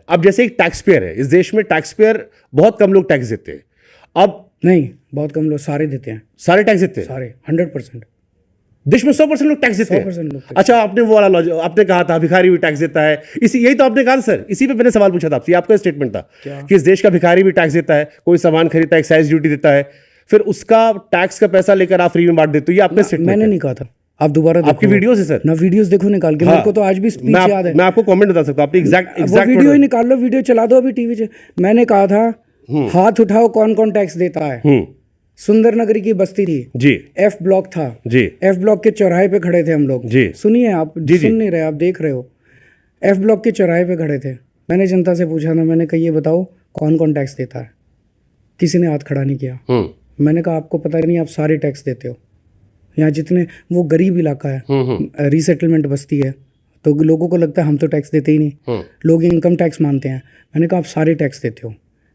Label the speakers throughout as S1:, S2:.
S1: अब जैसे एक टैक्स पेयर है, इस देश में टैक्स पेयर बहुत कम लोग टैक्स देते हैं। अब
S2: नहीं, बहुत कम लोग, सारे देते हैं,
S1: सारे टैक्स देते हैं,
S2: सारे 100%।
S1: देश में 100% लोग टैक्स देते हैं।
S2: 100% लोग।
S1: अच्छा, आपने वो वाला लॉजिक आपने कहा था भिखारी भी टैक्स देता है, इसी यही तो आपने कहा सर, इसी पे मैंने सवाल पूछा था आपसे, आपका स्टेटमेंट था कि इस देश का भिखारी भी टैक्स देता है, कोई सामान खरीदता है एक्साइज ड्यूटी देता है, फिर उसका टैक्स का पैसा लेकर आप फ्री में बांट देते हो, ये आपका स्टेटमेंट।
S2: मैंने नहीं कहा था, आप दोबारा
S1: आपकी वीडियो से सर
S2: ना, वीडियोस देखो निकाल के, मेरे को तो आज भी स्पीच याद है।
S1: मैं आपको कमेंट बता सकता हूँ, आपने एग्जैक्ट
S2: वीडियो ही निकाल लो, वीडियो चला दो अभी टीवी से। मैंने कहा था हाथ उठाओ कौन कौन टैक्स देता है। सुंदर नगरी की बस्ती थी
S1: जी,
S2: एफ ब्लॉक था
S1: जी,
S2: एफ ब्लॉक के चौराहे पे खड़े थे हम लोग
S1: जी,
S2: सुनिए आप,
S1: जी,
S2: सुन नहीं रहे, आप देख रहे हो। एफ ब्लॉक के चौराहे पे खड़े थे, मैंने जनता से पूछा था, मैंने कहा ये बताओ कौन कौन टैक्स देता है, किसी ने हाथ खड़ा नहीं किया। मैंने कहा आपको पता नहीं, आप सारे टैक्स देते हो। यहाँ जितने, वो गरीब इलाका है, रीसेटलमेंट बस्ती है, तो लोगों को लगता है हम तो टैक्स देते ही नहीं, लोग इनकम टैक्स मानते हैं। मैंने कहा आप सारे टैक्स देते हो।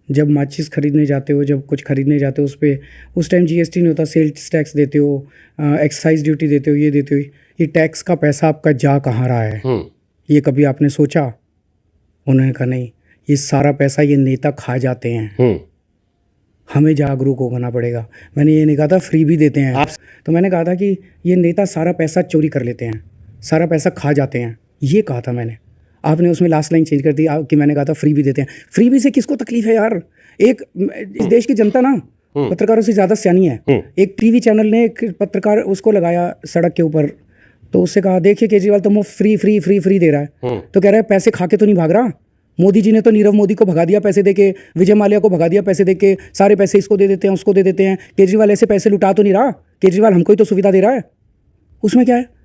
S2: जब माचिस खरीदने जाते हो, जब कुछ खरीदने जाते हो, उस टाइम जीएसटी नहीं होता, सेल्स टैक्स देते हो, एक्साइज ड्यूटी देते हो, ये देते हो। ये टैक्स का पैसा आपका जा कहाँ रहा है, ये कभी आपने सोचा? उन्होंने कहा नहीं, ये सारा पैसा ये नेता खा जाते हैं, हमें जागरूक होना पड़ेगा। मैंने ये नहीं कहा था फ्री भी देते हैं आप, तो मैंने कहा था कि ये नेता सारा पैसा चोरी कर लेते हैं, सारा पैसा खा जाते हैं, ये कहा था मैंने। आपने उसमें लास्ट लाइन चेंज कर दी कि मैंने कहा था फ्री भी देते हैं। फ्री भी से किसको तकलीफ है यार? एक इस देश की जनता ना पत्रकारों से ज़्यादा सियानी है। एक टीवी चैनल ने एक पत्रकार उसको लगाया सड़क के ऊपर, तो उससे कहा देखिए केजरीवाल तो मुफ्त फ्री फ्री फ्री फ्री दे रहा है, तो कह रहा है पैसे खा के तो नहीं भाग रहा। मोदी जी ने तो नीरव मोदी को भगा दिया पैसे देके, विजय माल्या को भगा दिया पैसे देके, सारे पैसे इसको दे देते हैं, उसको दे देते हैं। केजरीवाल ऐसे पैसे लुटा तो नहीं रहा, केजरीवाल हमको ही तो सुविधा दे रहा है, उसमें क्या है?